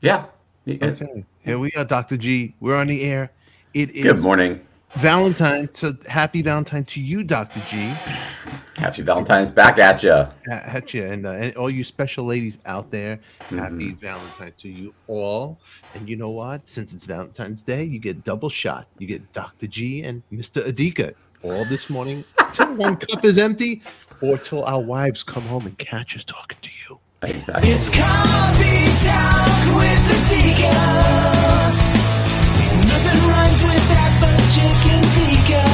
Yeah. Okay. Here we are, Dr. G. We're on the air. It Good is morning. Valentine. So happy Valentine to you, Dr. G. Happy Valentine's back at you. At you and all you special ladies out there. Hmm. Happy Valentine to you all. And you know what? Since it's Valentine's Day, you get double shot. You get Dr. G and Mr. ADIKA all this morning till one cup is empty or till our wives come home and catch us talking to you. Exactly. It's coffee talk with ADIKA. Nothing rhymes with that but chicken tikka.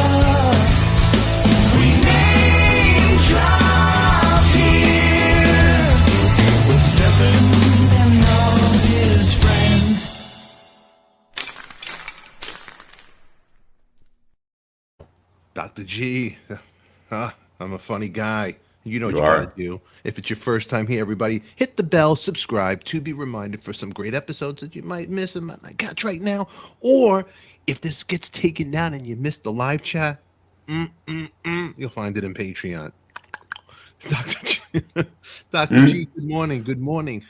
We name drop here with Stefan and all his friends. Dr. G, I'm a funny guy. You know what You you are. got to do. If it's your first time here, everybody, hit the bell, subscribe to be reminded for some great episodes that you might miss and might not catch right now. Or if this gets taken down and you missed the live chat, you'll find it in Patreon. Dr. G, Dr. G, good morning. Good morning.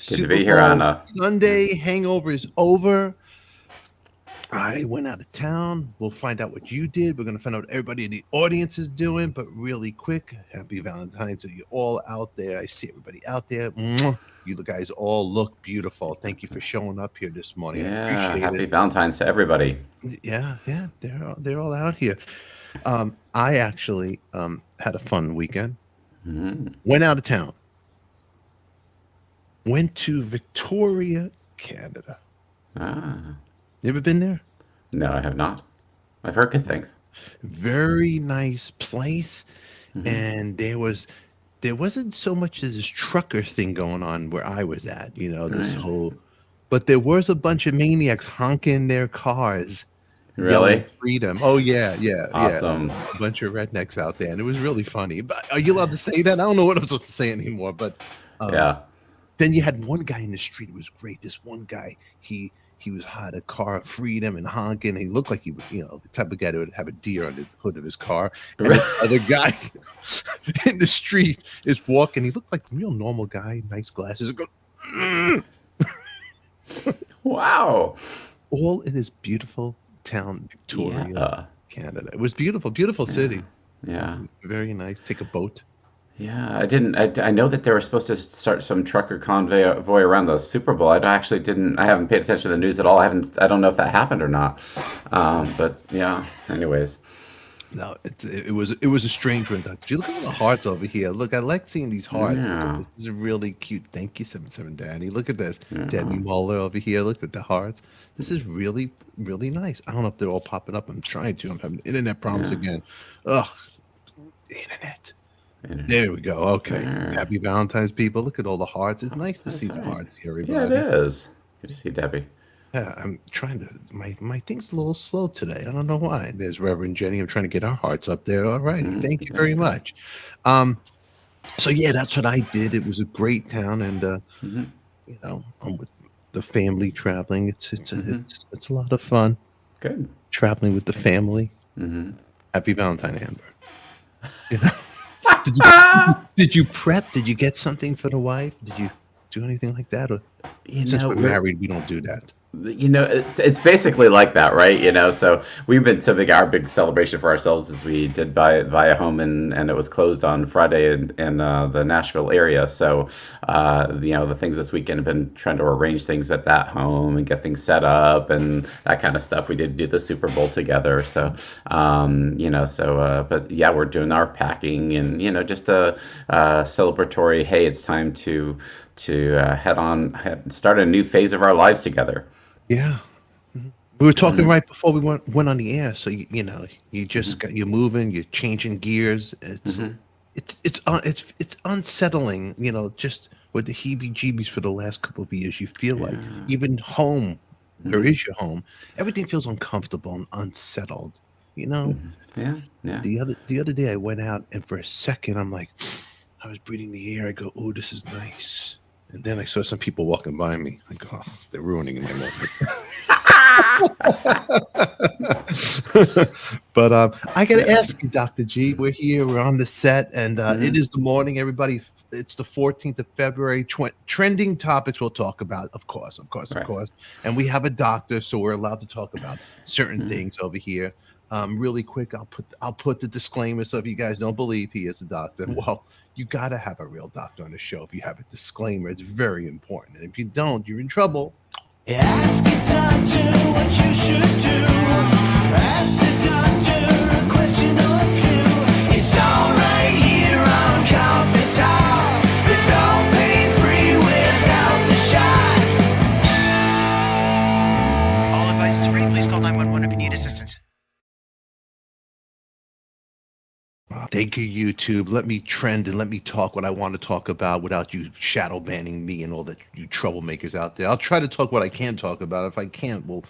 Good to be here on Sunday hangover is over. I went out of town. We'll find out what you did. We're going to find out what everybody in the audience is doing. But really quick, happy Valentine's to you all out there. I see everybody out there. Mwah. You guys all look beautiful. Thank you for showing up here this morning. I Yeah. appreciate Happy it. Valentine's to everybody. Yeah, they're all out here. I actually had a fun weekend. Went out of town. Went to Victoria, Canada. You ever been there? No, I have not. I've heard good things. Very nice place. And there wasn't so much of this trucker thing going on where I was at, this whole, but there was a bunch of maniacs honking their cars. Really? Yelling freedom. Oh yeah. Awesome. Yeah. A bunch of rednecks out there. And it was really funny. But are you allowed to say that? I don't know what I'm supposed to say anymore, but Yeah. then you had one guy in the street. It was great. This one guy, he had a car of freedom and honking. He looked like he would, the type of guy that would have a deer on the hood of his car. And this other guy in the street is walking. He looked like a real normal guy, nice glasses. Wow. All in this beautiful town, Victoria, Canada. It was beautiful, beautiful city. Yeah. Very nice. Take a boat. Yeah, I know that they were supposed to start some trucker convoy around the Super Bowl. I haven't paid attention to the news at all. I don't know if that happened or not. But yeah, anyways. No, it was a strange one. You look at all the hearts over here. Look, I like seeing these hearts. Yeah. This is really cute. Thank you, 77 Danny. Look at this. Debbie Muller over here. Look at the hearts. This is really, really nice. I don't know if they're all popping up. I'm trying to. I'm having internet problems again. Ugh, internet. There we go. Okay. Happy Valentine's, people. Look at all the hearts. It's nice to see the hearts here, everybody. Yeah, it is. Good to see Debbie. Yeah, I'm trying to. My thing's a little slow today. I don't know why. There's Reverend Jenny. I'm trying to get our hearts up there. All right. Thank you very much. So yeah, that's what I did. It was a great town, and I'm with the family traveling. It's a lot of fun. Good. Traveling with the family. Happy Valentine, Amber. Did you prep? Did you get something for the wife? Did you do anything like that? Or since we're married, we don't do that. It's basically like that, right? So we've been our big celebration for ourselves is we did buy a home and it was closed on Friday in the Nashville area. So the things this weekend have been trying to arrange things at that home and get things set up and that kind of stuff. We did do the Super Bowl together. So but yeah, we're doing our packing and just a celebratory. Hey, it's time to start a new phase of our lives together. Yeah, we were talking right before we went on the air. So you just got you're moving, you're changing gears. It's unsettling. Just with the heebie-jeebies for the last couple of years. You feel like even home, where is your home? Everything feels uncomfortable and unsettled. Yeah. The other day I went out and for a second I'm like, I was breathing the air. I go, oh, this is nice. And then I saw some people walking by me. I go, oh, they're ruining my moment. But I got to ask you, Dr. G, we're here, we're on the set, and it is the morning. Everybody It's the 14th of February. Trending topics we'll talk about, of course. And we have a doctor, so we're allowed to talk about certain things over here. Really quick, I'll put the disclaimer, so if you guys don't believe he is a doctor, well, you got to have a real doctor on the show. If you have a disclaimer, it's very important. And if you don't, you're in trouble. Ask a doctor what you should do. Ask the doctor a question or two. It's all right here on Coffee Talk. It's all pain-free without the shot. All advice is free. Please call 911 if you need assistance. Thank you, YouTube. Let me trend and let me talk what I want to talk about without you shadow banning me and all that you troublemakers out there. I'll try to talk what I can talk about. If I can't, we'll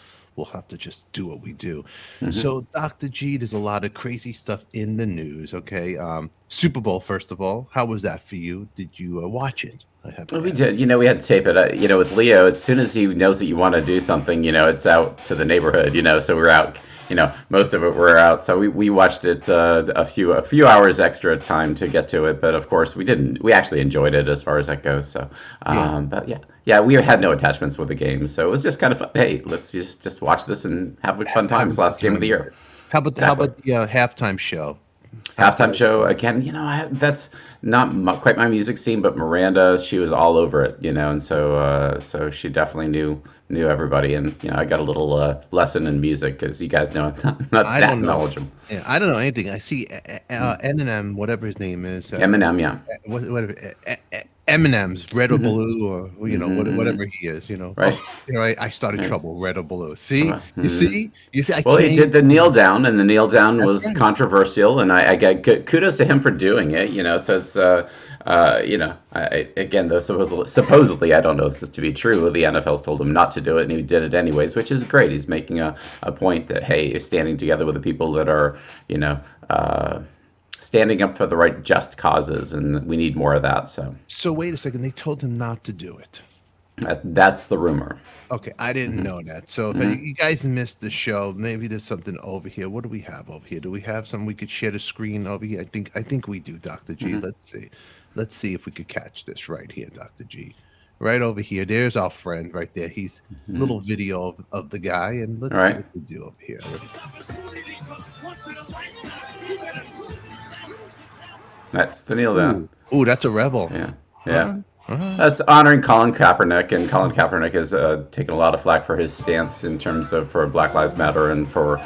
have to just do what we do. So, Dr. G, there's a lot of crazy stuff in the news. Okay, Super Bowl, first of all, how was that for you? Did you watch it? We did. We had to tape it. With Leo, as soon as he knows that you want to do something, it's out to the neighborhood. So we're out. Most of it we're out. So we watched it a few hours extra time to get to it. But of course we didn't. We actually enjoyed it as far as that goes. So, but yeah, we had no attachments with the game, so it was just kind of fun. Hey, let's just watch this and have fun times. Last game of the year. How about the halftime show? Halftime show again. That's not quite my music scene, but Miranda, she was all over it. And so she definitely knew everybody, and I got a little lesson in music, because you guys know I'm not that knowledgeable. Yeah, I don't know anything. I see Eminem, whatever his name is. Eminem, yeah. Whatever. Eminem's Red or Blue, or whatever he is. Right. I started trouble. Red or Blue. See, you see. Well, he did the kneel down, and the kneel down was controversial, and I get kudos to him for doing it. So it's again, though supposedly, I don't know this to be true. The NFL told him not to do it, and he did it anyways, which is great. He's making a point that, hey, you're standing together with the people that are standing up for the right just causes, and we need more of that. So wait a second, they told him not to do it. That's the rumor. Okay, I didn't know that. So if you guys missed the show, maybe there's something over here. What do we have over here? Do we have something we could share the screen over here? I think we do, Dr. G. Let's see if we could catch this right here, Dr. G. Right over here. There's our friend right there. He's little video of the guy, and let's see what we do over here. That's the kneel down. Ooh, that's a rebel. Yeah. That's honoring Colin Kaepernick, and Colin Kaepernick has taken a lot of flack for his stance in terms of for Black Lives Matter, and for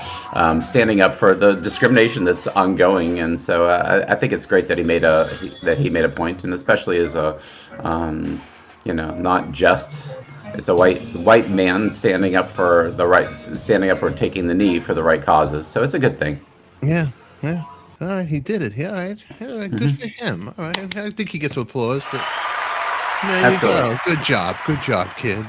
standing up for the discrimination that's ongoing. And so I think it's great that he made a point, and especially as a not just it's a white man standing up for or taking the knee for the right causes. So it's a good thing. Yeah. All right, he did it. Yeah, all right. Good for him. All right, I think he gets applause, but there you go. Good job, kid.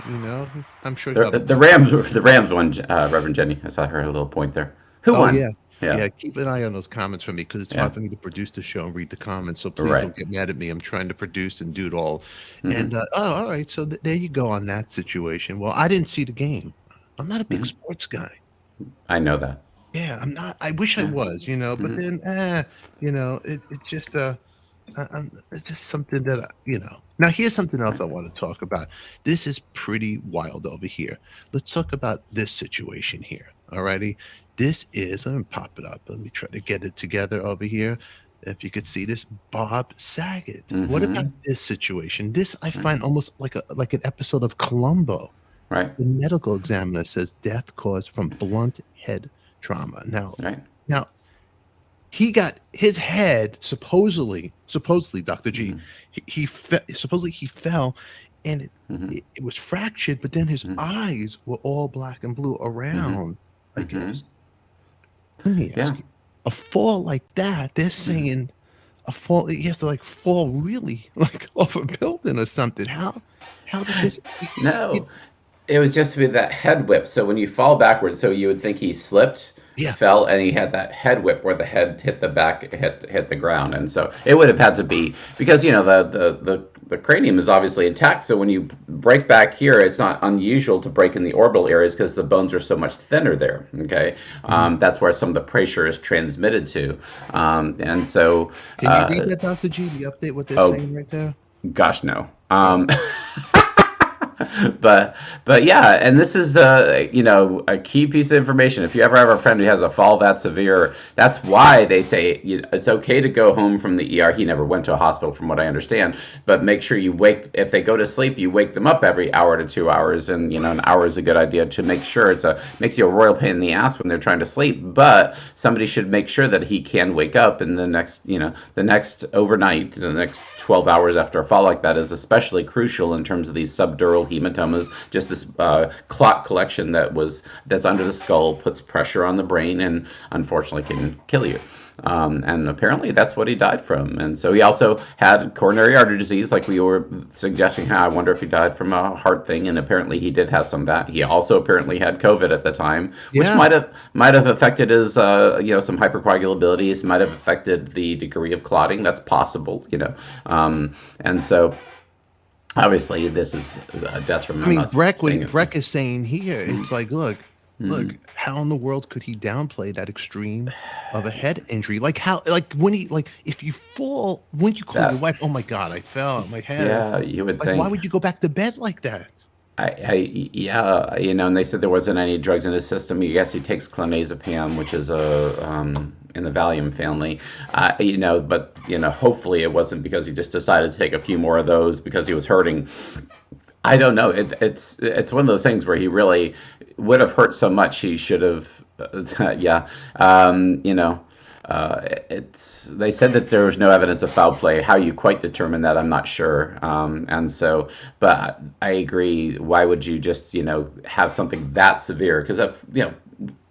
I'm sure the Rams won. Reverend Jenny, I saw her little point there. Who won? Yeah. Keep an eye on those comments for me, because it's hard for me to produce the show and read the comments. So please don't get mad at me. I'm trying to produce and do it all. And all right. So there you go on that situation. Well, I didn't see the game. I'm not a big sports guy. I know that. Yeah, I'm not. I wish I was, but then, it's just something that, Now, here's something else I want to talk about. This is pretty wild over here. Let's talk about this situation here. Alrighty, this is. Let me pop it up. Let me try to get it together over here. If you could see this, Bob Saget. What about this situation? This I find almost like an episode of Columbo. Right. The medical examiner says death caused from blunt head trauma. Now, he got his head supposedly, Dr. G. He supposedly he fell, and it was fractured, but then his eyes were all black and blue around. I guess. Let me ask you, a fall like that, they're saying a fall. He has to fall really off a building or something. How did this? No. It was just with that head whip. So when you fall backwards, so you would think he slipped, Yeah. fell, and he had that head whip where the head hit the back, hit the ground, and so it would have had to be because the cranium is obviously intact. So when you break back here, it's not unusual to break in the orbital areas because the bones are so much thinner there. Okay, that's where some of the pressure is transmitted to, and so. Can you read that, Dr. G? The update what they're Oh, saying right there? gosh, no. But yeah, and this is a key piece of information. If you ever have a friend who has a fall that severe, that's why they say it's okay to go home from the ER. He never went to a hospital, from what I understand, but make sure you if they go to sleep, you wake them up every hour to 2 hours, and an hour is a good idea to make sure makes you a royal pain in the ass when they're trying to sleep. But somebody should make sure that he can wake up in the next overnight, the next 12 hours after a fall like that is especially crucial in terms of these subdural hematomas. Just this clot collection that's under the skull puts pressure on the brain and unfortunately can kill you. And apparently that's what he died from. And so he also had coronary artery disease, like we were suggesting. I wonder if he died from a heart thing, and apparently he did have some of that. He also apparently had COVID at the time, which might have affected his some hypercoagulability. Might have affected the degree of clotting. That's possible, and so. Obviously, this is a death from. I mean, Breck is saying here, it's like, look, how in the world could he downplay that extreme of a head injury? Like if you fall, wouldn't you call your wife? Oh my God, I fell on my head. Yeah, you would think. Why would you go back to bed like that? And they said there wasn't any drugs in his system. I guess he takes clonazepam, which is in the Valium family, but hopefully it wasn't because he just decided to take a few more of those because he was hurting. I don't know. It's one of those things where he really would have hurt so much he should have. They said that there was no evidence of foul play. How you quite determine that, I'm not sure. But I agree. Why would you just have something that severe? Because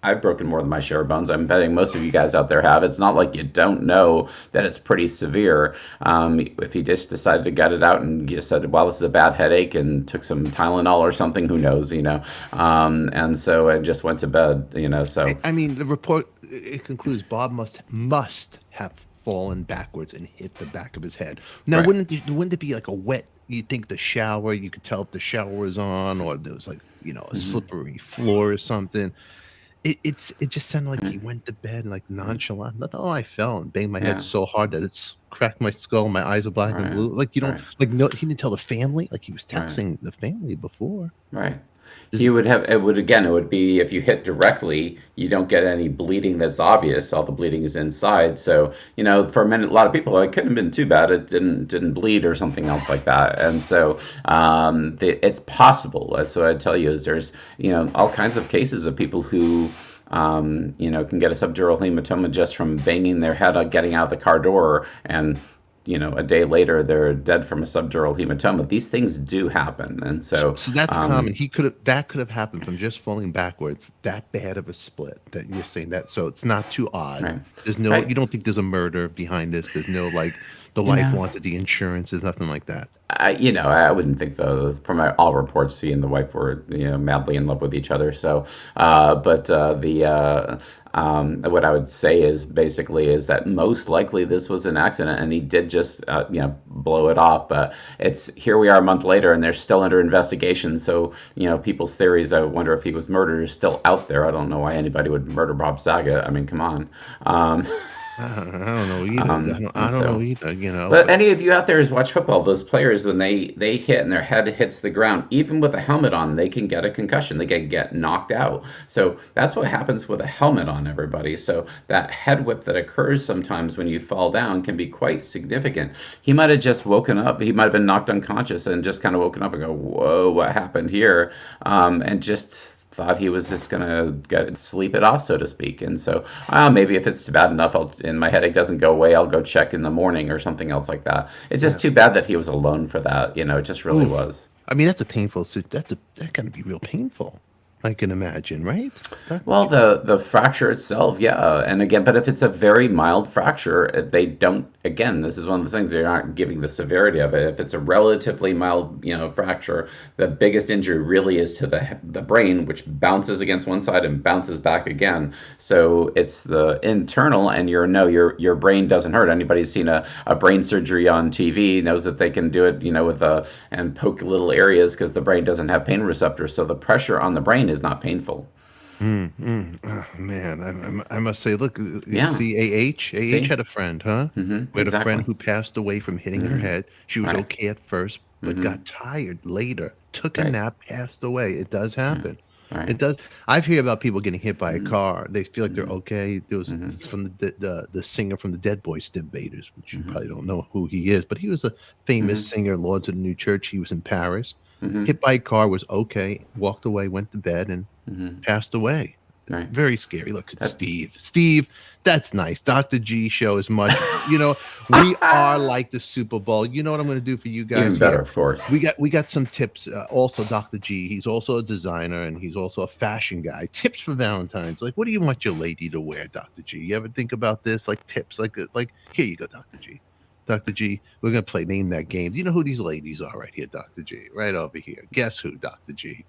I've broken more than my share of bones. I'm betting most of you guys out there have. It's not like you don't know that it's pretty severe. If he just decided to gut it out and just said, well, this is a bad headache, and took some Tylenol or something, who knows, and so I just went to bed, so. I mean, the report, it concludes Bob must have fallen backwards and hit the back of his head. Now, Right. wouldn't it be like a wet, you'd think the shower, you could tell if the shower was on, or there was like, a slippery floor or something. It just sounded like he went to bed like nonchalant. Oh, I fell and banged my head so hard that it's cracked my skull. My eyes are black and blue. Like, no, he didn't tell the family. Like, he was texting the family before. Right. It would be if you hit directly, you don't get any bleeding that's obvious. All the bleeding is inside. So, for a lot of people, it couldn't have been too bad. It didn't bleed or something else like that. And so, it's possible. That's what I tell you is there's, all kinds of cases of people who, can get a subdural hematoma just from banging their head on getting out the car door, and a day later they're dead from a subdural hematoma. These things do happen, and so that's common. That could have happened from just falling backwards. That bad of a split that you're saying that. So it's not too odd. Right. There's no. Right. You don't think there's a murder behind this. There's no the wife wanted the insurance. There's nothing like that. I wouldn't think though. From all reports, he and the wife were madly in love with each other. So, what I would say is that most likely this was an accident, and he did just blow it off. But here we are a month later, and they're still under investigation. So people's theories. I wonder if he was murdered is still out there. I don't know why anybody would murder Bob Saget. I mean, come on. I don't know either. I don't know either. But any of you out there who's watched football, those players, when they hit and their head hits the ground, even with a helmet on, they can get a concussion. They can get knocked out. So that's what happens with a helmet on, everybody. So that head whip that occurs sometimes when you fall down can be quite significant. He might have just woken up. He might have been knocked unconscious and just kind of woken up and go, whoa, what happened here? And just thought he was just gonna sleep it off, so to speak. And so maybe if it's bad enough and my headache doesn't go away, I'll go check in the morning or something else like that. It's just too bad that he was alone for that. It just really was. I mean, that's a painful. That gotta be real painful. I can imagine, right? Well, the fracture itself, yeah, and again, but if it's a very mild fracture, they don't. Again, this is one of the things they're not giving the severity of it. If it's a relatively mild, fracture, the biggest injury really is to the brain, which bounces against one side and bounces back again. So it's the internal, and your brain doesn't hurt. Anybody who's seen a brain surgery on TV knows that they can do it, with and poke little areas because the brain doesn't have pain receptors. So the pressure on the brain is not painful. Oh, man, I must say, look, you Yeah. see, AH had a friend, huh? We had a friend Exactly. who passed away from hitting her head. She was Right. okay at first, but got tired later, took a Right. nap, passed away. It does happen. Right. It does. I've heard about people getting hit by a car. They feel like they're okay. There was this from the singer from the Dead Boys, Steve Baders, which you probably don't know who he is, but he was a famous singer, Lords of the New Church. He was in Paris. Hit by a car, was okay, walked away, went to bed, and passed away. Right. Very scary. Look at Steve, that's nice. Dr. G show as much. We are like the Super Bowl. You know what I'm going to do for you guys? Even better, here? of course. We got some tips. Also, Dr. G, he's also a designer and he's also a fashion guy. Tips for Valentine's. Like, what do you want your lady to wear, Dr. G? You ever think about this? Like tips. Like here you go, Dr. G. Dr. G, we're gonna play name that game. Do you know who these ladies are right here, Dr. G? Right over here. Guess who, Dr. G?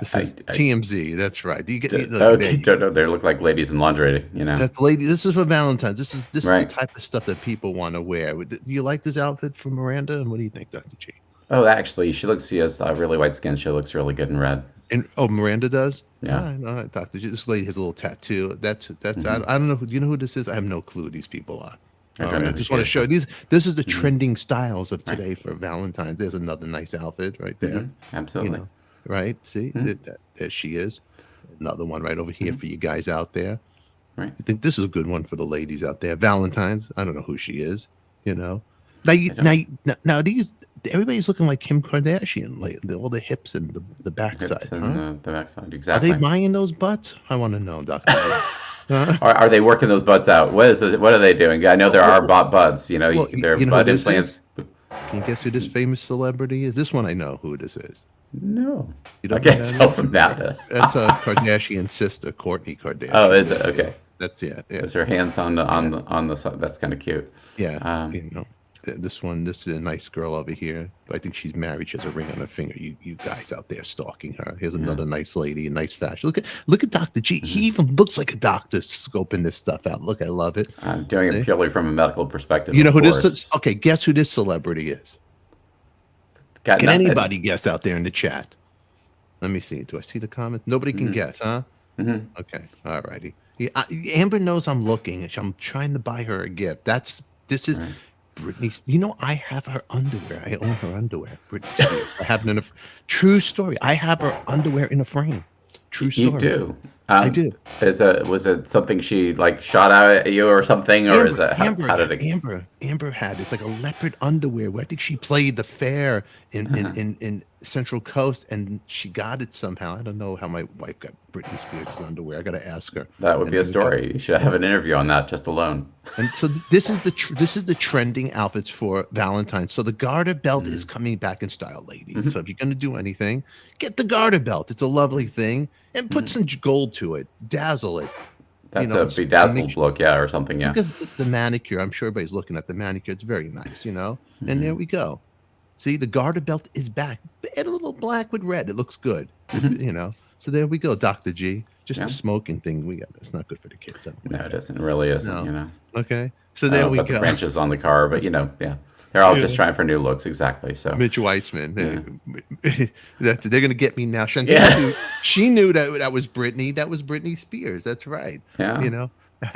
This is TMZ. That's right. Do you get okay? Don't know. They look like ladies in lingerie. That's lady. This is for Valentine's. This is Right. the type of stuff that people want to wear. Do you like this outfit from Miranda? And what do you think, Dr. G? Oh, actually, she has really white skin. She looks really good in red. And Miranda does. Yeah. All right, Dr. G. This lady has a little tattoo. That's. I don't know. Do you know who this is? I have no clue who these people are. All right, I just want to show these. This is the trending styles of today for Valentine's. There's another nice outfit right there. Absolutely. Right? See, there she is. Another one right over here for you guys out there. Right. I think this is a good one for the ladies out there. Valentine's. I don't know who she is. Now these everybody's looking like Kim Kardashian. Like all the hips and the backside. Hips and the backside, Are exactly. they buying those butts? I want to know, Doctor. Are they working those butts out? What are they doing? I know there are butts. There are butt implants. Can you guess who this famous celebrity is? This one I know who this is. No, You I don't know can't that tell is? from that. That's a Kardashian sister, Kourtney Kardashian. Oh, is it? Okay. That's yeah. Is her hands on the side? That's kind of cute. Yeah. This is a nice girl over here. I think she's married. She has a ring on her finger. You guys out there stalking her. Here's another nice lady, a nice fashion. Look at Dr. G. He even looks like a doctor scoping this stuff out. Look, I love it. I'm doing it purely from a medical perspective. You know of who course. this is? Okay, guess who this celebrity is? Got Can nothing. anybody guess out there in the chat? Let me see. Do I see the comment? Nobody can guess, huh? Okay. All righty. Yeah, Amber knows I'm looking. I'm trying to buy her a gift. This is Britney. I have her underwear. I own her underwear. Britney Spears. I have it in a true story. I have her underwear in a frame. True story. You do. I do. Was it something she shot out at you or something, or is it how did it? Amber had it's like a leopard underwear. Where I think she played the fair in Central Coast, and she got it somehow. I don't know how my wife got Britney Spears' underwear. I got to ask her. That would be a story. You should have an interview on that just alone. And so this is the trending outfits for Valentine's. So the garter belt is coming back in style, ladies. So if you're going to do anything, get the garter belt. It's a lovely thing, and put some gold to it, dazzle it. That's a bedazzled look, or something, yeah. Look at the manicure. I'm sure everybody's looking at the manicure. It's very nice, And there we go. See, the garter belt is back. Add a little black with red. It looks good, So there we go, Dr. G. Just the smoking thing. It's not good for the kids. No, it isn't. It really isn't. Okay. So there we Put go. the branches on the car, but yeah. They're all just trying for new looks, exactly. So Mitch Weissman, they're gonna get me now. She knew that was Britney. That was Britney Spears. That's right. Yeah.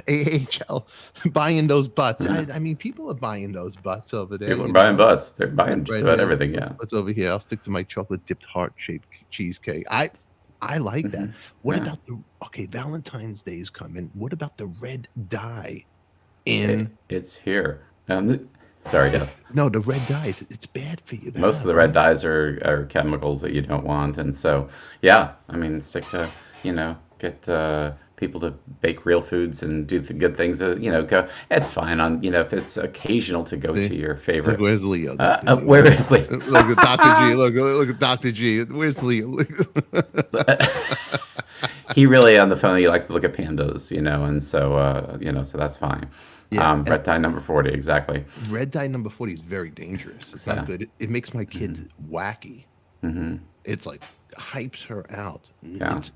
AHL buying those butts. I mean, people are buying those butts over there. People are buying butts. They're buying just about everything. Yeah. What's over here? I'll stick to my chocolate dipped heart shaped cheesecake. I like that. What about Valentine's Day is coming. What about the red dye? It's here. Sorry, yes. No, the red dyes. It's bad for you. Most of the red dyes are chemicals that you don't want, and so stick to get people to bake real foods and do the good things. Go. It's fine on if it's occasional to go to your favorite. Look, where's Leo? Where is Leo? Look at Dr. G. Look at Dr. G. Where's Leo? he really on the phone. He likes to look at pandas, and so so that's fine. Yeah, Red dye number 40, exactly. red dye number 40 is very dangerous. It's So, not good. It makes my kids wacky. hmm It's like hypes her out. yeah. It's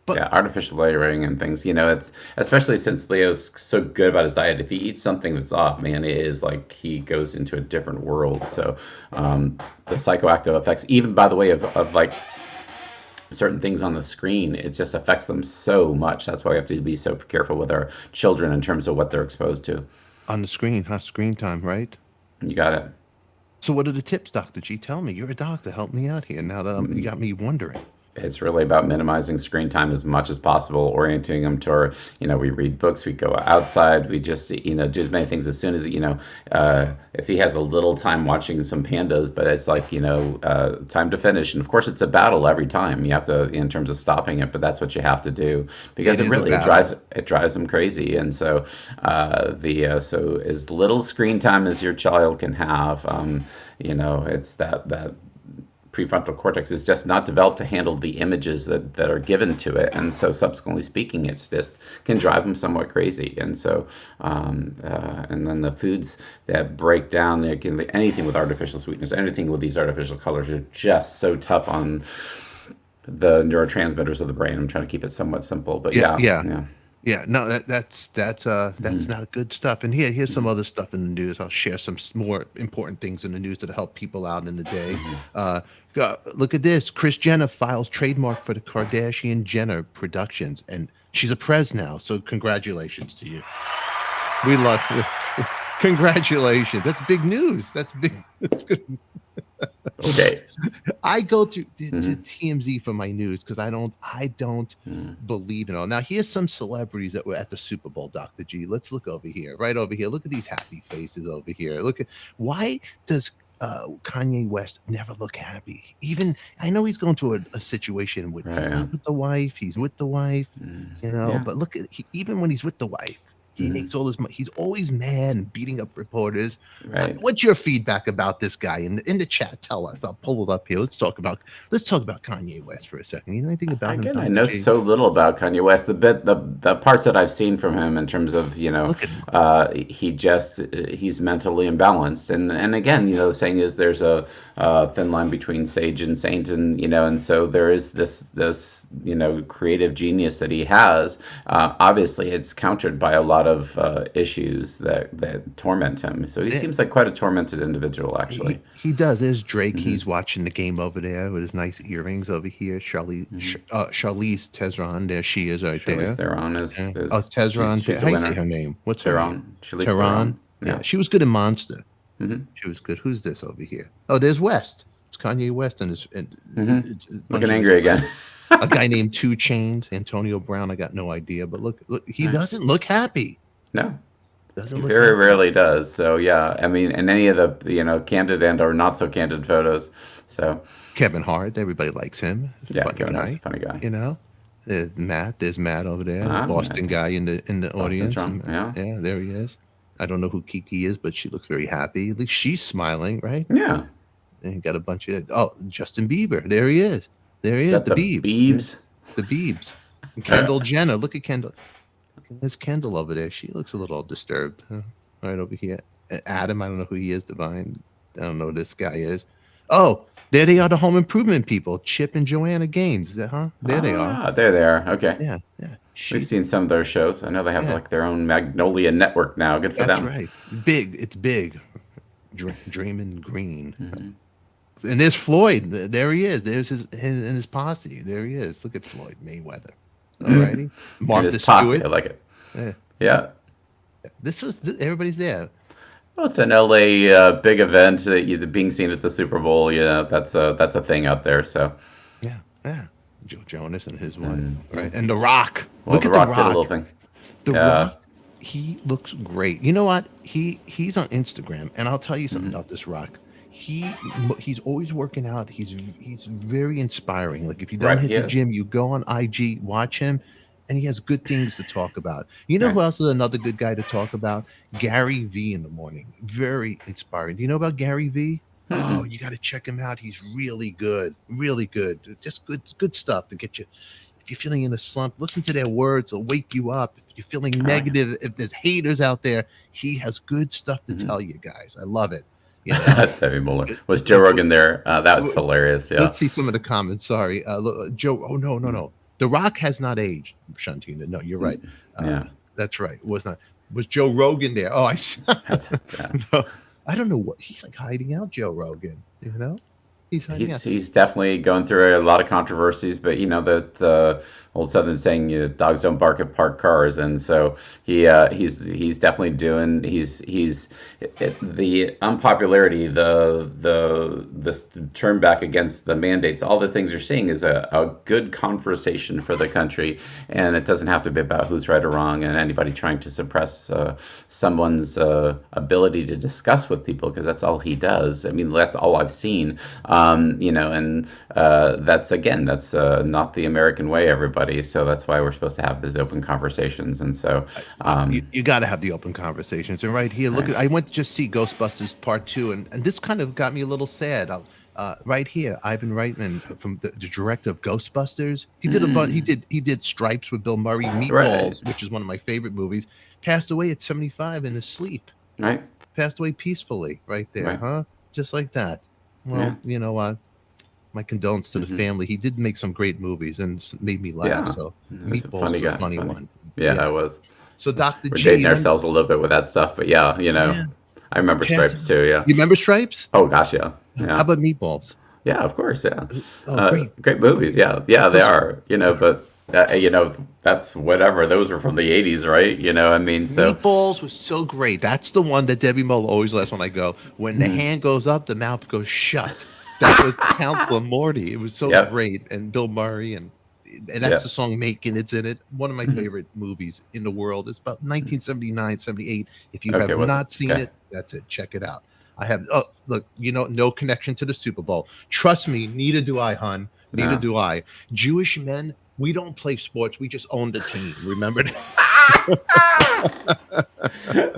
but Yeah, artificial layering and things. It's especially since Leo's so good about his diet. If he eats something that's off, man, it is like he goes into a different world. So the psychoactive effects, even by the way of like certain things on the screen, it just affects them so much. That's why we have to be so careful with our children in terms of what they're exposed to. on the screen, screen time, right? You got it. So what are the tips, Dr. G? Tell me. You're a doctor. Help me out here. Now that you got me wondering. It's really about minimizing screen time as much as possible, orienting them to our, we read books, we go outside, we just, do as many things as soon as, if he has a little time watching some pandas, but it's like, time to finish. And of course, it's a battle every time. You have to, in terms of stopping it, but that's what you have to do because it really drives them crazy. And so, so as little screen time as your child can have, it's that prefrontal cortex is just not developed to handle the images that are given to it, and so subsequently speaking, it's just can drive them somewhat crazy. And so, and then the foods that break down, anything with artificial sweetness, anything with these artificial colors are just so tough on the neurotransmitters of the brain. I'm trying to keep it somewhat simple, but Yeah, no, that's not good stuff. And here's some other stuff in the news. I'll share some more important things in the news that help people out in the day. Look at this. Kris Jenner files trademark for the Kardashian Jenner Productions, and she's a Prez now. So congratulations to you. We love you. Congratulations. That's big news. That's big. That's good. Okay. I go to TMZ for my news because I don't believe in all. Now here's some celebrities that were at the Super Bowl, Dr. G. Let's look over here, right over here. Look at these happy faces over here. Look at why does Kanye West never look happy? Even I know he's going through a situation with he's not with the wife. He's with the wife, But look at even when he's with the wife. He makes all this money. He's always mad and beating up reporters. Right. What's your feedback about this guy in the chat? Tell us. I'll pull it up here. Let's talk about Kanye West for a second. You know anything about him? Again, I know so little about Kanye West. The parts that I've seen from him in terms of he's mentally imbalanced. And again, the saying is there's a thin line between sage and saint, and so there is this creative genius that he has. Obviously, it's countered by a lot of issues that torment him. So he seems like quite a tormented individual, actually. He does. There's Drake. He's watching the game over there with his nice earrings over here. Charlize Theron. There she is right there. Charlize Theron is Tehran. She's How a do you winner. say her name? What's her name? Tehran. Yeah, she was good in Monster. She was good. Who's this over here? Oh, there's West. It's Kanye West and his looking angry again. A guy named 2 Chainz, Antonio Brown. I got no idea, but look, he doesn't look happy. No, doesn't look very happy. rarely does. So yeah, I mean, in any of the candid and or not so candid photos. So Kevin Hart, everybody likes him. Kevin Hart's a funny guy. There's Matt over there, Boston guy in the audience. Yeah, there he is. I don't know who Kiki is, but she looks very happy. At least she's smiling, right? Yeah. And you got a bunch of Justin Bieber. There he is. There he is. The Biebs. The Biebs. And Kendall Jenner. Look at Kendall. There's Kendall over there. She looks a little disturbed. Right over here. Adam, I don't know who he is. Divine. I don't know who this guy is. Oh, there they are, the home improvement people. Chip and Joanna Gaines. There they are. There they are. Okay. Yeah. We've seen some of their shows. I know they have like their own Magnolia network now. Good for them. That's right. Big. It's big. Draymond Green. And there's Floyd. There he is. There's his posse. There he is. Look at Floyd Mayweather. Alrighty. Martha Stewart. I like it. Yeah. Everybody's there. Well, it's an LA big event. Being seen at the Super Bowl. That's a thing out there. So. Yeah. Joe Jonas and his wife, right? And The Rock. Well, Look at The Rock The did a Rock. little thing. The Rock. He looks great. You know what? He's on Instagram, and I'll tell you something about this Rock. He's always working out. He's very inspiring. Like if you don't hit the gym, you go on IG, watch him, and he has good things to talk about. You know who else is another good guy to talk about? Gary V in the morning. Very inspiring. Do you know about Gary V? Oh, you got to check him out. He's really good. Really good. Just good stuff to get you. If you're feeling in a slump, listen to their words. It'll wake you up. If you're feeling negative, if there's haters out there, he has good stuff to tell you guys. I love it. You know, Debbie Muller. Was Joe Rogan there? That was hilarious. Yeah. let's see some of the comments. Sorry, Joe. Oh no. The Rock has not aged, Shantina. No, you're right. Yeah. That's right. It was not. Was Joe Rogan there? Oh, I see. No, I don't know what he's like hiding out. Joe Rogan, you know, he's hiding out. He's definitely going through a lot of controversies, but you know that old Southern saying, "Dogs don't bark at parked cars," and so he's definitely doing the unpopularity, the turn back against the mandates. All the things you're seeing is a good conversation for the country, and it doesn't have to be about who's right or wrong and anybody trying to suppress someone's ability to discuss with people, because that's all he does. I mean, that's all I've seen. You know, and that's not the American way, everybody. So that's why we're supposed to have these open conversations. And so you got to have the open conversations. And right here, look, I went to just see Ghostbusters Part 2, and this kind of got me a little sad. Right here, Ivan Reitman, from the director of Ghostbusters, he did he did Stripes with Bill Murray, Meatballs, which is one of my favorite movies. Passed away at 75 in his sleep. Right. Passed away peacefully, right there, huh? Just like that. Well, you know what? My condolence to the family. He did make some great movies and made me laugh. Yeah. So Meatballs is a funny one. Yeah, it was. So Dr. We're G, dating ourselves a little bit with that stuff, but yeah, you know, I remember Stripes too. Yeah. You remember Stripes? Oh gosh, yeah. How about Meatballs? Yeah, of course, yeah. Oh, great movies. Yeah, they are. You know, but you know, that's whatever. Those were from the 80s, right? You know, I mean, so Meatballs was so great. That's the one that Debbie Muller always laughs when I go. When the hand goes up, the mouth goes shut. That was Counselor Morty. It was so great. And Bill Murray, and that's the song Making. It's in it. One of my favorite movies in the world. It's about 1979, 78. If you have not seen it, that's it. Check it out. I have, look, you know, no connection to the Super Bowl. Trust me, neither do I, hon. Neither do I. Jewish men, we don't play sports. We just own the team. Remember that?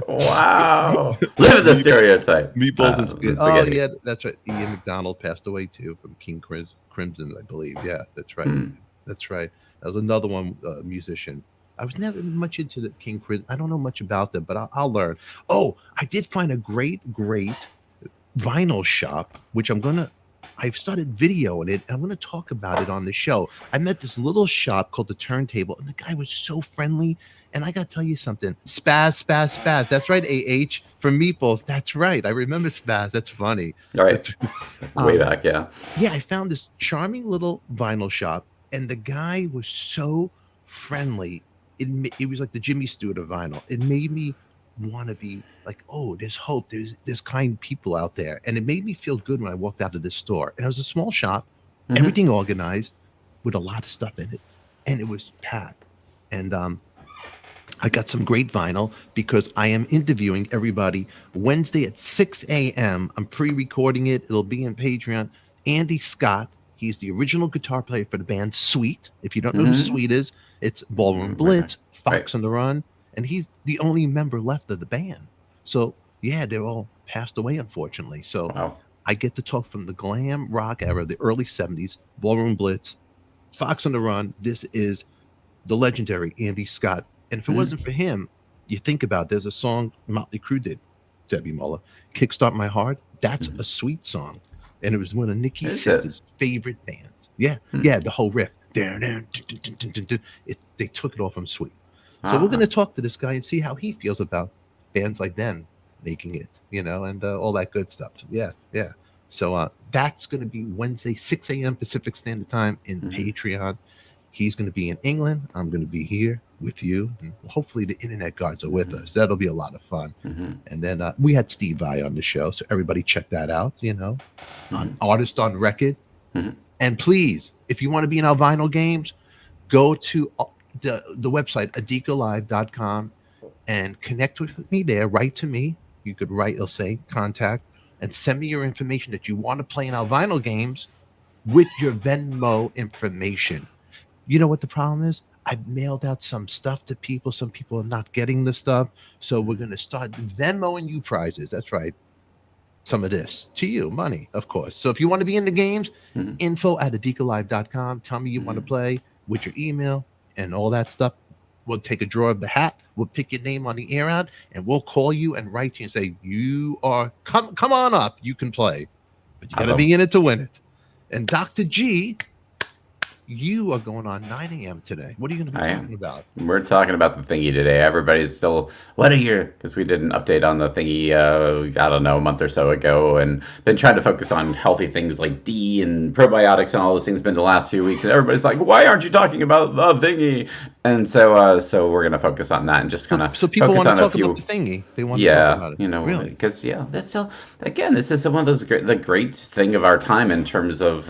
Wow. Living the stereotype. Meatballs is good. Oh, yeah, that's right. Ian McDonald passed away, too, from King Crimson, I believe. Yeah, that's right. That's right. That was another one, musician. I was never much into the King Crimson. I don't know much about them, but I'll learn. Oh, I did find a great vinyl shop, which I've started videoing it, and I'm going to talk about it on the show. I met this little shop called The Turntable, and the guy was so friendly. And I got to tell you something. Spaz. That's right, AH, from Meatballs. That's right. I remember Spaz. That's funny. All right. Way back, yeah. Yeah, I found this charming little vinyl shop, and the guy was so friendly. It was like the Jimmy Stewart of vinyl. It made me want to be like, oh, there's hope. There's kind people out there. And it made me feel good when I walked out of this store. And it was a small shop, everything organized with a lot of stuff in it. And it was packed. And I got some great vinyl because I am interviewing everybody Wednesday at 6 a.m. I'm pre-recording it. It'll be in Patreon. Andy Scott, he's the original guitar player for the band Sweet. If you don't know who Sweet is, it's Ballroom Blitz, Fox on the Run, and he's the only member left of the band. So, yeah, they're all passed away, unfortunately. So I get to talk from the glam rock era, the early 70s, Ballroom Blitz, Fox on the Run. This is the legendary Andy Scott. And if it wasn't for him, you think about, there's a song Motley Crue did, Debbie Muller, Kickstart My Heart. That's a Sweet song. And it was one of Nicky Six's favorite bands. Yeah, the whole riff. They took it all from Sweet. So we're going to talk to this guy and see how he feels about bands like them making it, you know, and all that good stuff. Yeah. So that's going to be Wednesday, 6 a.m. Pacific Standard Time in Patreon. He's going to be in England. I'm going to be here with you. And hopefully the internet guards are with us. That'll be a lot of fun. And then we had Steve Vai on the show, so everybody check that out, you know, on Artist on Record. And please, if you want to be in our vinyl games, go to the website, adikalive.com, and connect with me there. Write to me. You could write, it'll say contact, and send me your information that you want to play in our vinyl games with your Venmo information. You know what the problem is? I've mailed out some stuff to people. Some people are not getting the stuff. So we're going to start Venmoing you prizes. That's right. Some of this to you, money, of course. So if you want to be in the games, info@adikalive.com. Tell me you want to play. with your email and all that stuff. We'll take a drawer of the hat. We'll pick your name on the air out, and we'll call you and write to you and say, "You are come on up. You can play, but you got to be in it to win it." And Dr. G, you are going on 9 a.m. today. What are you going to be talking about? We're talking about the thingy today. Everybody's still, what are your, because we did an update on the thingy, I don't know, a month or so ago, and been trying to focus on healthy things like D and probiotics and all those things been the last few weeks. And everybody's like, why aren't you talking about the thingy? And so we're going to focus on that and just kind of so people want to talk about the thingy. They want to talk about it. You know, really? Because, that's still, again, this is one of those, the great thing of our time in terms of,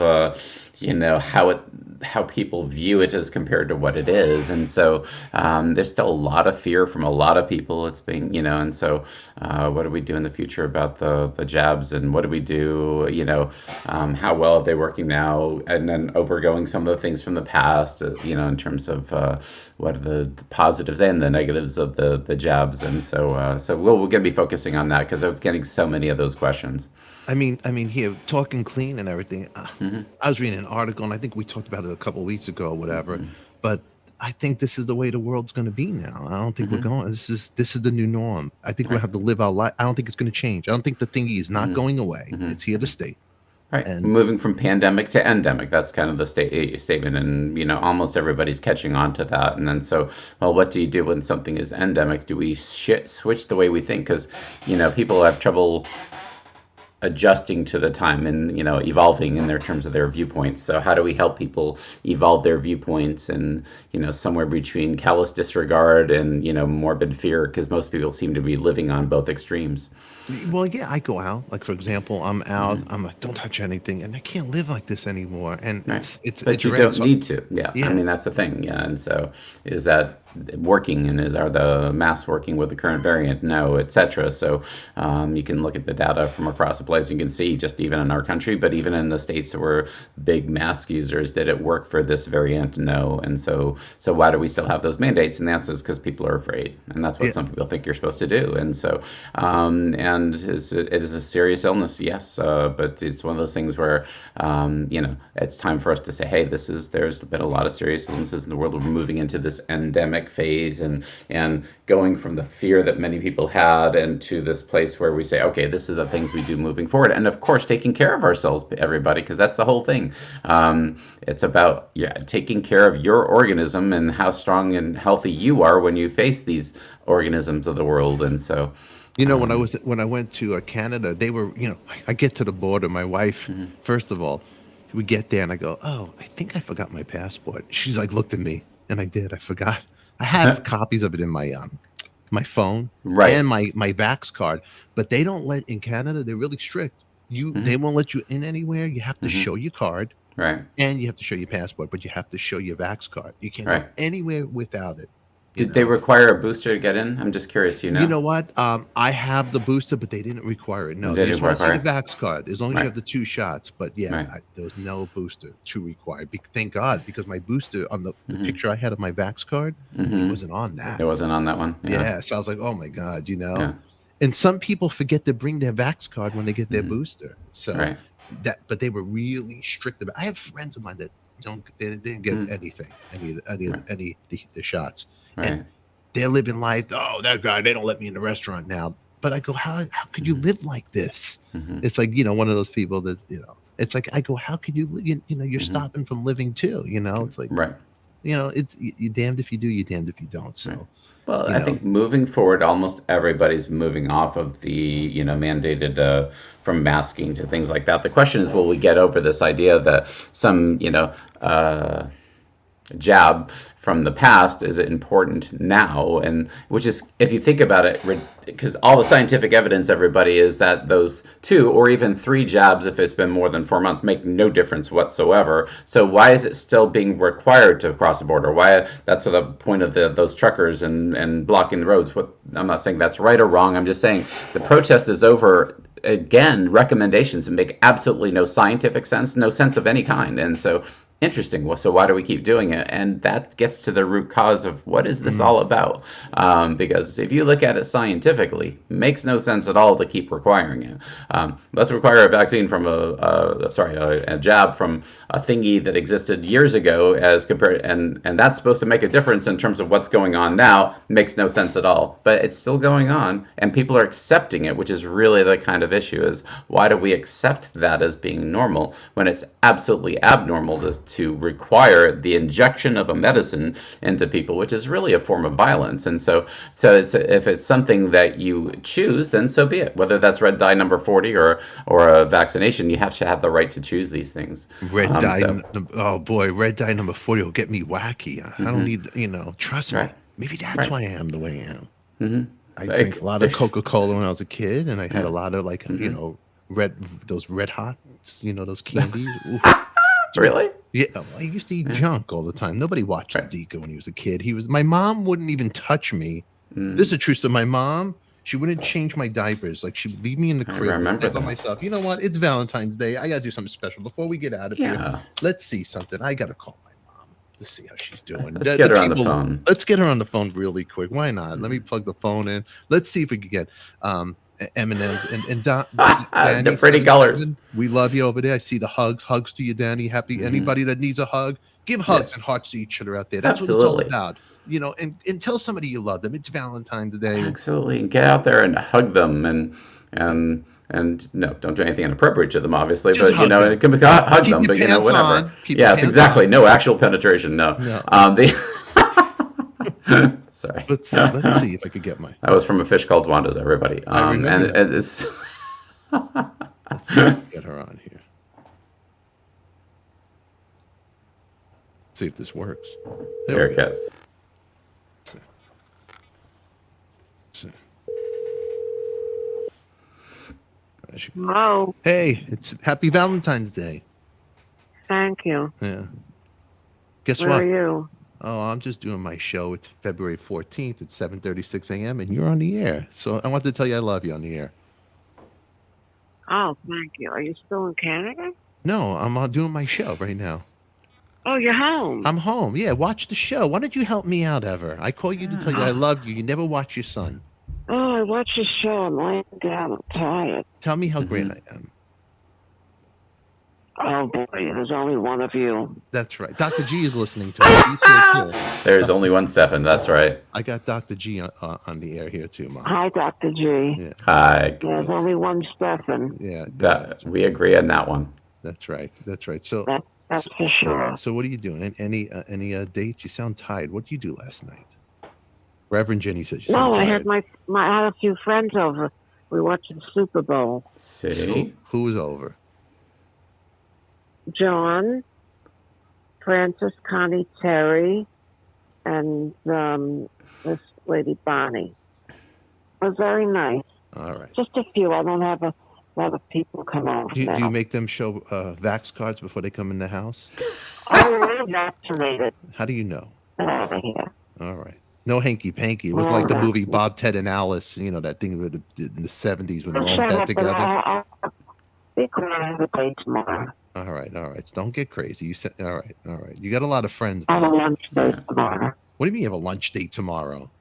how people view it as compared to what it is. And so there's still a lot of fear from a lot of people. It's being, and so what do we do in the future about the jabs, and what do we do, how well are they working now, and then overgoing some of the things from the past, in terms of what are the positives and the negatives of the jabs. And so we're going to be focusing on that because I'm getting so many of those questions. I mean, here, talking clean and everything. I was reading an article, and I think we talked about it a couple of weeks ago or whatever. But I think this is the way the world's going to be now. I don't think we're going. This is the new norm. I think we'll have to live our life. I don't think it's going to change. I don't think the thingy is not going away. It's here to stay. Right. And moving from pandemic to endemic. That's kind of the statement, and almost everybody's catching on to that. And then what do you do when something is endemic? Do we switch the way we think? Because people have trouble adjusting to the time and evolving in their terms of their viewpoints. So how do we help people evolve their viewpoints, and somewhere between callous disregard and morbid fear, because most people seem to be living on both extremes. Well, yeah, I go out. Like, for example, I'm out. I'm like, don't touch anything, and I can't live like this anymore. And but you don't need to. Yeah. I mean, that's the thing. Yeah. And so is that working, and are the masks working with the current variant? No, etc. So you can look at the data from across the place. You can see just even in our country, but even in the states that were big mask users, did it work for this variant? No. And so why do we still have those mandates? And the answer is because people are afraid, and that's what some people think you're supposed to do. And so and it is a serious illness, yes, but it's one of those things where it's time for us to say, hey, there's been a lot of serious illnesses in the world. We're moving into this endemic phase, and going from the fear that many people had into this place where we say, okay, this is the things we do moving forward. And of course, taking care of ourselves, everybody, because that's the whole thing. It's about taking care of your organism and how strong and healthy you are when you face these organisms of the world. And so when I went to Canada, they were, I get to the border. My wife, first of all, we get there, and I go, oh, I think I forgot my passport. She's like, looked at me, and I did. I forgot. I have copies of it in my phone, and my Vax card, but they don't let, in Canada, they're really strict. They won't let you in anywhere. You have to show your card, right, and you have to show your passport, but you have to show your Vax card. You can't go anywhere without it. Did they require a booster to get in? I'm just curious. You know what? I have the booster, but they didn't require it. No, they just want to see the Vax card as long as you have the 2 shots. But there was no booster to require. Thank God, because my booster on the picture I had of my Vax card, it wasn't on that. It wasn't on that one. Yeah, so I was like, oh my God, And some people forget to bring their Vax card when they get their booster. So but they were really strict about. I have friends of mine that didn't get anything, any the shots. And they're living life. Oh, that guy, they don't let me in the restaurant now. But I go, how could you live like this? It's like, one of those people that, it's like, I go, how could you live? You're stopping from living too. It's like, it's you're damned if you do, you're damned if you don't. So, well, I think moving forward, almost everybody's moving off of the, mandated from masking to things like that. The question is, will we get over this idea that some, jab from the past is important now? And which is, if you think about it, because all the scientific evidence, everybody, is that those 2 or even 3 jabs, if it's been more than 4 months, make no difference whatsoever. So why is it still being required to cross the border? Why? That's the point of those truckers and blocking the roads. I'm not saying that's right or wrong. I'm just saying the protest is over, again, recommendations that make absolutely no scientific sense, no sense of any kind. And so interesting. Well, so why do we keep doing it? And that gets to the root cause of what is this all about? Because if you look at it scientifically, it makes no sense at all to keep requiring it. Let's require a vaccine from a jab from a thingy that existed years ago, as compared, and that's supposed to make a difference in terms of what's going on now. Makes no sense at all. But it's still going on, and people are accepting it, which is really the kind of issue. Is why do we accept that as being normal when it's absolutely abnormal to require the injection of a medicine into people, which is really a form of violence. And so if it's something that you choose, then so be it. Whether that's red dye number 40 or a vaccination, you have to have the right to choose these things. Red dye, oh boy, red dye number 40 will get me wacky. I don't need, trust me. Right. Maybe that's Right. why I am the way I am. I drank a lot of Coca-Cola when I was a kid, and I had a lot of those red hots, those candies. Ooh. Really? Yeah, I used to eat junk all the time. Nobody watched ADIKA when he was a kid. My mom wouldn't even touch me. This is a true story. My mom, she wouldn't change my diapers. Like, she would leave me in the crib by myself. You know what? It's Valentine's Day. I gotta do something special before we get out of here. Let's see something. I gotta call my mom. Let's see how she's doing. Let's get her on the phone. Let's get her on the phone really quick. Why not? Let me plug the phone in. Let's see if we can get Eminem and Danny, the pretty colors. We love you over there. I see the hugs to you, Danny. Happy anybody that needs a hug, give hugs and hearts to each other out there. That's what it's all about. And tell somebody you love them. It's Valentine's Day. Absolutely. And get out there and hug them and no, don't do anything inappropriate to them, obviously. Just but it can be hug them, but whatever. Yes, exactly. No actual penetration. No. Sorry. Let's see if I could get That was from a fish called Wanda's, everybody. And it's. Let's see if we can get her on here. See if this works. There it goes. Hello. Hey, it's Happy Valentine's Day. Thank you. Yeah. Guess Where what? are you? Oh, I'm just doing my show. It's February 14th. It's 7:36 a.m. and you're on the air. So I want to tell you I love you on the air. Oh, thank you. Are you still in Canada? No, I'm doing my show right now. Oh, you're home. I'm home. Yeah, watch the show. Why don't you help me out ever? I call you to tell you I love you. You never watch your son. Oh, I watched the show. I'm laying down. I'm tired. Tell me how great I am. Oh, boy. There's only one of you. That's right. Dr. G is listening to us. He's here too. There's only one Stefan. That's right. I got Dr. G on the air here too, Mom. Hi, Dr. G. Yeah. Hi. There's only one Stefan. Yeah. We agree on that one. That's right. That's right. So That's for sure. So what are you doing? Any dates? You sound tired. What did you do last night? Reverend Jenny says you sound No, I tired. had I had a few friends over. We watched the Super Bowl. See? Who was over? John, Francis, Connie, Terry, and this lady Bonnie. It was very nice. All right. Just a few. I don't have a lot of people come over Do now. you make them show Vax cards before they come in the house? Oh, we're vaccinated. How do you know? Get out of here. All right. No hanky panky. It was like the movie Bob, Ted, and Alice. That thing in the 70s when they're all Shut dead up, together. I'll be quiet. I have a date tomorrow. All right. So don't get crazy. You said all right. You got a lot of friends. I have a lunch date tomorrow. What do you mean you have a lunch date tomorrow?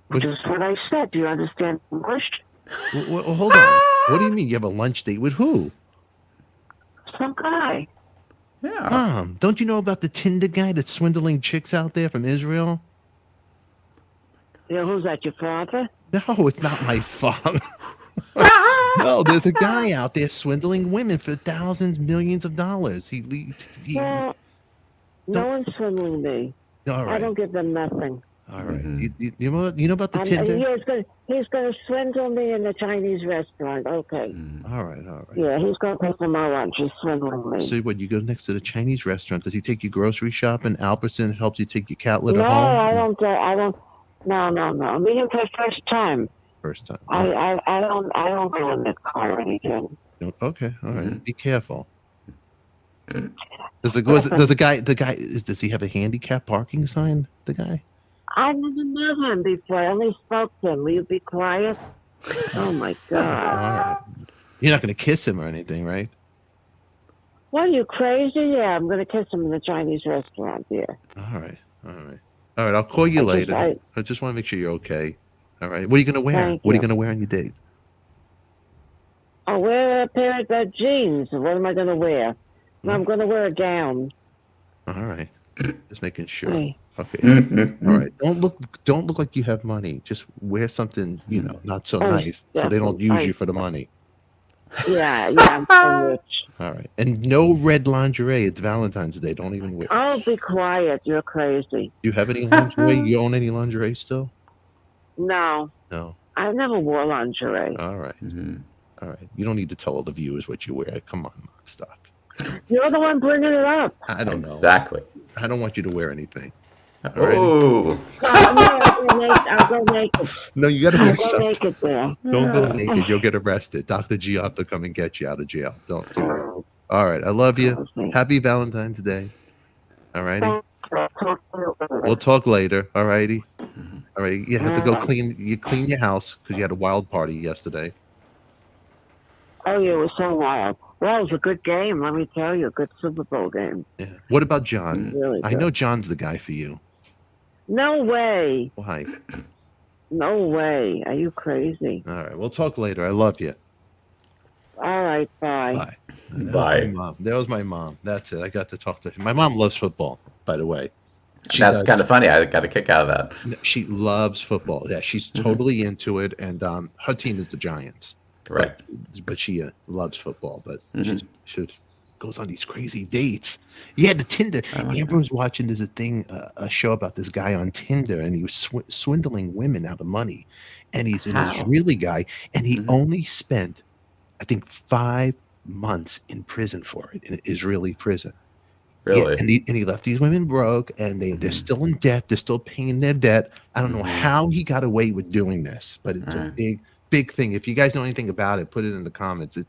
Which is what I said. Do you understand English? Well, hold on. What do you mean you have a lunch date with who? Some guy. Yeah. Mom, don't you know about the Tinder guy that's swindling chicks out there from Israel? Yeah, who's that? Your father? No, it's not my father. No, there's a guy out there swindling women for thousands, millions of dollars. Well, no one's swindling me. All I right. don't give them nothing. All right. You know about the Tinder? He's gonna swindle me in the Chinese restaurant. Okay. All right. Yeah, he's gonna pay for my lunch. He's swindling me. So what? You go next to the Chinese restaurant. Does he take you grocery shopping? Albertson helps you take your cat litter No, home. I don't. No. Me and for first time. First time. I don't go in the car or anything. Okay. All right. Be careful. Does the guy? Does he have a handicap parking sign? The guy. I never met him before. I only spoke to him. Will you be quiet? Oh my God. All right. You're not going to kiss him or anything, right? What, are you crazy? Yeah, I'm going to kiss him in the Chinese restaurant here. All right. All right. All right. I'll call you later. I just want to make sure you're okay. All right. What are you going to wear? Thank What are you you. going to wear on your date? I'll wear a pair of jeans. What am I going to wear? No, I'm going to wear a gown. All right. Just making sure. Hey. Okay. All right. Don't look like you have money. Just wear something, not so nice, so they don't use you for the money. Yeah, I'm so rich. All right. And no red lingerie. It's Valentine's Day. Don't even wear. Oh, be quiet. You're crazy. Do you have any lingerie? You own any lingerie still? No, No. I never wore lingerie. All right. All right. You don't need to tell all the viewers what you wear. Come on, stop. You're the one bringing it up. I don't know. Exactly. I don't want you to wear anything. Oh. I'll go naked. No, you got to wear I'll go something. naked there. Don't go naked. You'll get arrested. Dr. G will have to come and get you out of jail. Don't do that. All right. I love you. Happy Valentine's Day. All righty. We'll talk later. All righty. All right. You have to go clean your house because you had a wild party yesterday. Oh, yeah, it was so wild. Well, it was a good game, let me tell you. A good Super Bowl game. Yeah. What about John? Really I good. know John's the guy for you. No way. Why? No way. Are you crazy? All right. We'll talk later. I love you. All right, bye. Bye. Bye. That was my mom. That's it. I got to talk to her. My mom loves football, by the way. That's kind of funny. I got a kick out of that. She loves football. Yeah, she's totally into it. And her team is the Giants. Right. But she loves football. But she goes on these crazy dates. Yeah, the Tinder. Amber was watching. There's a show about this guy on Tinder, and he was swindling women out of money. And he's an Israeli guy, and he only spent, I think, 5 months in prison for it, in an Israeli prison. Really? Yeah, and he left these women broke, and they're still in debt. They're still paying their debt. I don't know how he got away with doing this, but it's a big thing. If you guys know anything about it, put it in the comments. I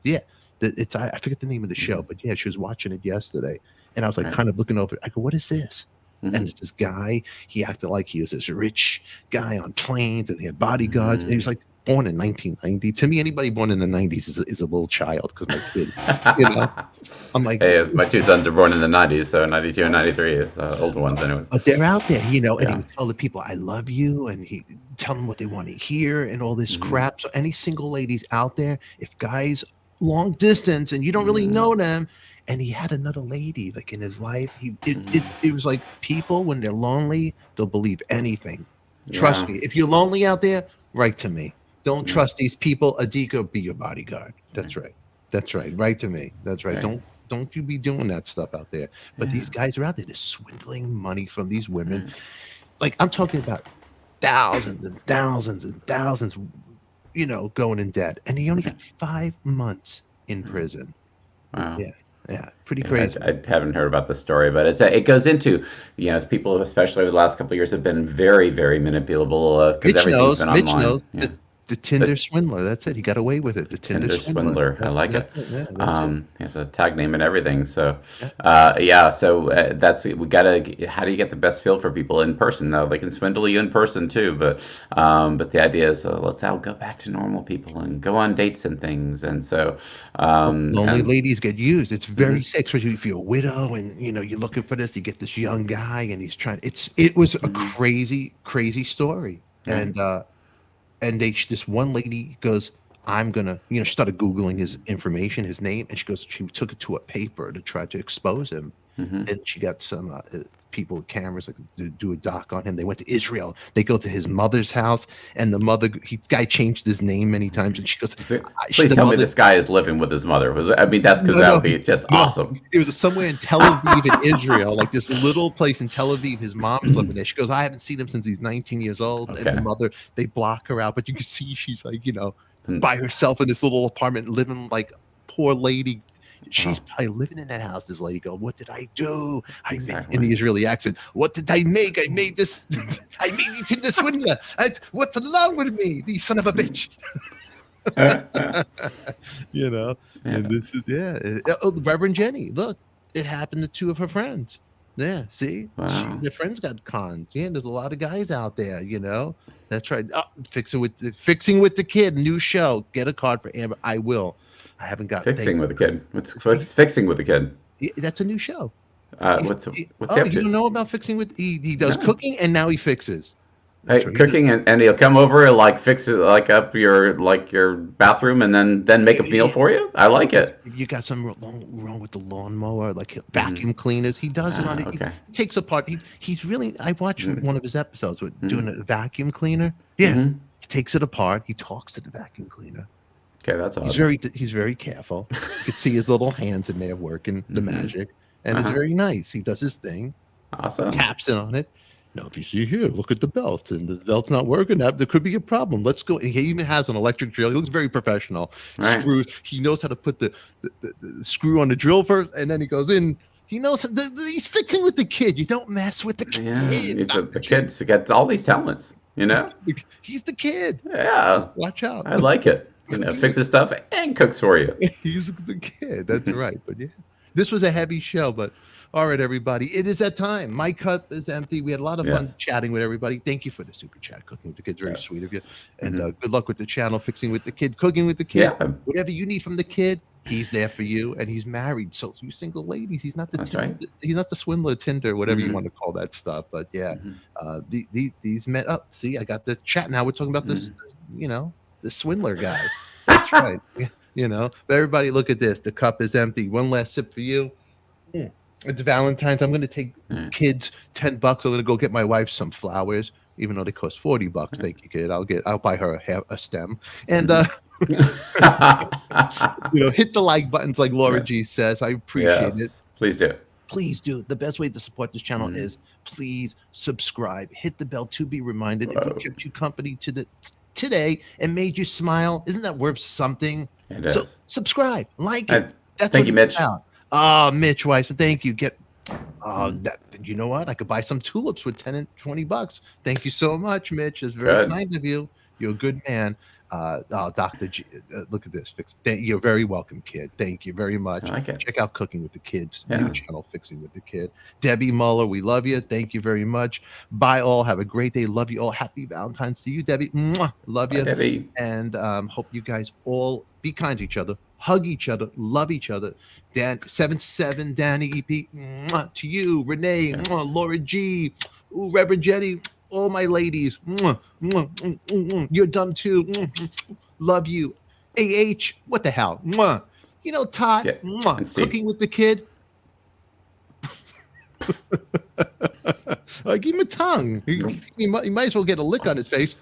forget the name of the show, but yeah, she was watching it yesterday, and I was like kind of looking over it. I go, what is this? And it's this guy. He acted like he was this rich guy on planes, and he had bodyguards. And he was like born in 1990. To me, anybody born in the 90s is a little child because my kid, I'm like, hey, my 2 sons are born in the 90s, so 92 and 93 is older ones, anyways. But they're out there, and he would tell the people, "I love you," and he tell them what they want to hear and all this crap. So any single ladies out there, if guys long distance and you don't really know them, and he had another lady like in his life, it was like people when they're lonely, they'll believe anything. Trust me, if you're lonely out there, write to me. Don't trust these people. ADIKA be your bodyguard. That's right. That's right. Write to me. That's right. Don't you be doing that stuff out there. But these guys are out there, they're swindling money from these women. Like I'm talking about thousands and thousands and thousands, going in debt. And he only got 5 months in prison. Wow. Yeah, pretty crazy. I haven't heard about the story, but it goes into, as people, especially over the last couple of years, have been very, very manipulable because everything's been online. Mitch knows. The Tinder swindler. That's it. He got away with it. The Tinder swindler. I like it. Yeah, he has a tag name and everything. So, that's we gotta. How do you get the best feel for people in person? Though they can swindle you in person too, but the idea is let's all go back to normal people and go on dates and things. And so, lonely ladies get used. It's very sick, especially if you're a widow and you're looking for this. You get this young guy and he's trying. It was a crazy, crazy story, and this one lady goes, I'm gonna, she started Googling his information, his name, and she took it to a paper to try to expose him. And she got some people with cameras to do a doc on him. They went to Israel. They go to his mother's house, and the guy changed his name many times. And she goes, "Please tell me this guy is living with his mother." That's because that would be just awesome. It was somewhere in Tel Aviv in Israel, like this little place in Tel Aviv. His mom's living there. She goes, "I haven't seen him since he's 19 years old." Okay. And the mother, they block her out, but you can see she's like, by herself in this little apartment, living like a poor lady. She's probably living in that house. This lady go, "What did I do?" In the Israeli accent, "What did I make? I made this. I made you Tinder swindler. What's wrong with me, you son of a bitch?" And this is Reverend Jenny. Look, it happened to 2 of her friends. Yeah, see, their friends got conned. Yeah, there's a lot of guys out there. That's right. Fixing with the Kid, new show. Get a card for Amber. I will. I haven't got fixing with a kid. What's fixing with a kid? That's a new show. What's he Oh, up you to? don't know about fixing with? He does No. cooking and now he fixes. Hey, That's right. He does- cooking and he'll come over and like fix it like up your bathroom and then make a meal for you. I like it. If you got something wrong with the lawnmower, like vacuum cleaners, he does it on it. Okay. He takes apart. He's really. I watched one of his episodes with doing a vacuum cleaner. Yeah, he takes it apart. He talks to the vacuum cleaner. Okay, that's awesome. He's very careful. You could see his little hands in there working the magic, and it's very nice. He does his thing, Awesome. taps it on it. Now, if you see here, look at the belt, and the belt's not working. There could be a problem. Let's go. And he even has an electric drill. He looks very professional. Right. Screws. He knows how to put the screw on the drill first, and then he goes in. He knows he's fixing with the kid. You don't mess with the kid. Yeah, the kids to get all these talents. You know. He's the kid. Yeah. Watch out. I like it. Fixes stuff and cooks for you. He's the kid. That's right. But yeah, this was a heavy show. But all right, everybody, it is that time. My cup is empty. We had a lot of fun chatting with everybody. Thank you for the super chat, cooking with the kids. Very sweet of you. And good luck with the channel, fixing with the kid, cooking with the kid. Yeah. Whatever you need from the kid, he's there for you. And he's married. So you single ladies, he's not the he's not the swindler, Tinder, whatever you want to call that stuff. But yeah, these men. Oh, see, I got the chat now. We're talking about this. The swindler guy. That's right. But everybody, look at this. The cup is empty. One last sip for you. It's Valentine's. I'm going to take kids $10. I'm going to go get my wife some flowers, even though they cost $40. Thank you, kid. I'll buy her a stem. And hit the like buttons, like Laura G says. I appreciate it. Please do. Please do. The best way to support this channel is please subscribe. Hit the bell to be reminded. If we kept you company today and made you smile, isn't that worth something? It So is. subscribe, like it. That's Thank what you, it's Mitch. about. Oh, Mitch Weissman, thank you. You know what? I could buy some tulips with 10 and $20. Thank you so much, Mitch. It's very kind of you. You're a good man. Dr. G, look at this. You're very welcome, kid. Thank you very much. I like it. Check out Cooking with the Kids, new channel, Fixing with the Kid. Debbie Muller, we love you. Thank you very much. Bye all. Have a great day. Love you all. Happy Valentine's to you, Debbie. Mwah. Love you. Bye, Debbie. And hope you guys all be kind to each other, hug each other, love each other. Dan 77, Danny EP, mwah, to you, Renee, mwah, Laura G, ooh, Reverend Jenny, all my ladies, mwah, mwah, mwah, mwah, mwah. You're dumb too. Mwah, love you. AH, what the hell? Mwah. Todd, mwah, Cooking with the Kid. Give him a tongue. He might as well get a lick on his face.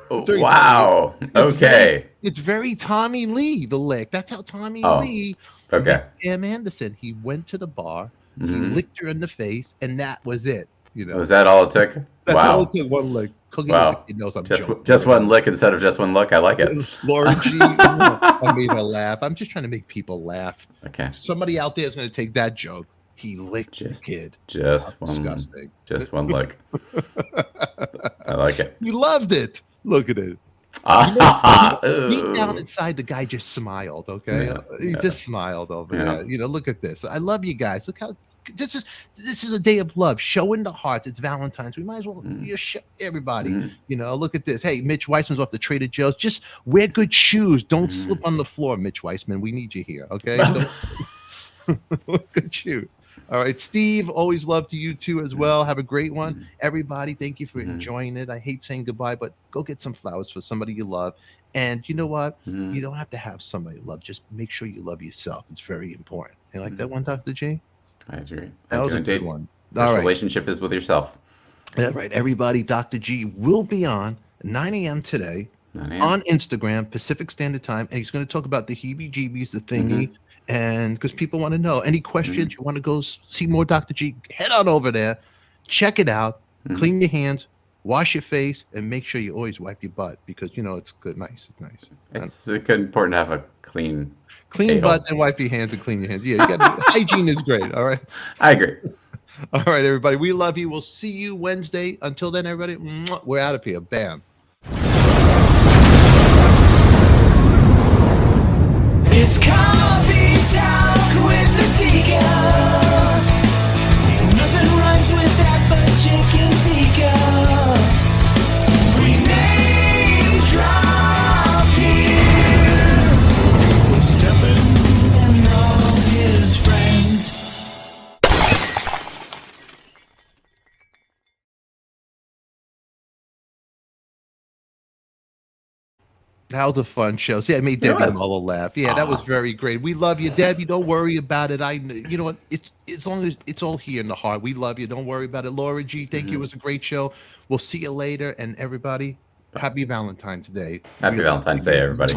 Wow. Okay. It's very Tommy Lee, the lick. That's how Tommy Lee met Pam Anderson. He went to the bar, he licked her in the face, and that was it. Was that all it took? That's all it took. One lick. Wow. Just one lick instead of just one look. I like it. Laura G. I made her laugh. I'm just trying to make people laugh. Okay. Somebody out there is going to take that joke. He licked the kid. Disgusting. Just one lick. I like it. You loved it. Look at it. Deep down inside, the guy just smiled. Okay, he just smiled over there. Look at this. I love you guys. Look how this is a day of love, showing the heart. It's Valentine's. We might as well show everybody. Look at this. Hey, Mitch Weissman's off the Trader Joe's. Just wear good shoes. Don't slip on the floor, Mitch Weissman. We need you here. Okay. Good shoe. All right, Steve, always love to you too as well. Have a great one. Everybody, thank you for enjoying it. I hate saying goodbye, but go get some flowers for somebody you love. And you know what? You don't have to have somebody you love. Just make sure you love yourself. It's very important. You like that one, Dr. G? I agree. That was a good one. All right. Relationship is with yourself. That's right. Everybody, Dr. G will be on 9 a.m. today on Instagram, Pacific Standard Time. And he's going to talk about the heebie-jeebies, the thingy. And because people want to know any questions, you want to go see more Dr. G, head on over there, check it out, clean your hands, wash your face, and make sure you always wipe your butt because it's good, nice. It's nice. It's important to have a clean butt and wipe your hands and clean your hands. Yeah, hygiene is great. All right. I agree. All right, everybody. We love you. We'll see you Wednesday. Until then, everybody, we're out of here. Bam. It's coffee talk with the Tika. Nothing rhymes with that but chicken tikka. We name drop here. With Stefan and all his friends. That was a fun show. See, I made It Debbie was. Muller laugh. Yeah, that was Aw. very great. We love you, Debbie. Don't worry about it. You know what? It's as long as it's all here in the heart. We love you. Don't worry about it. Laura G, thank you. It was a great show. We'll see you later. And everybody, happy Valentine's Day. Happy Valentine's Day, everybody.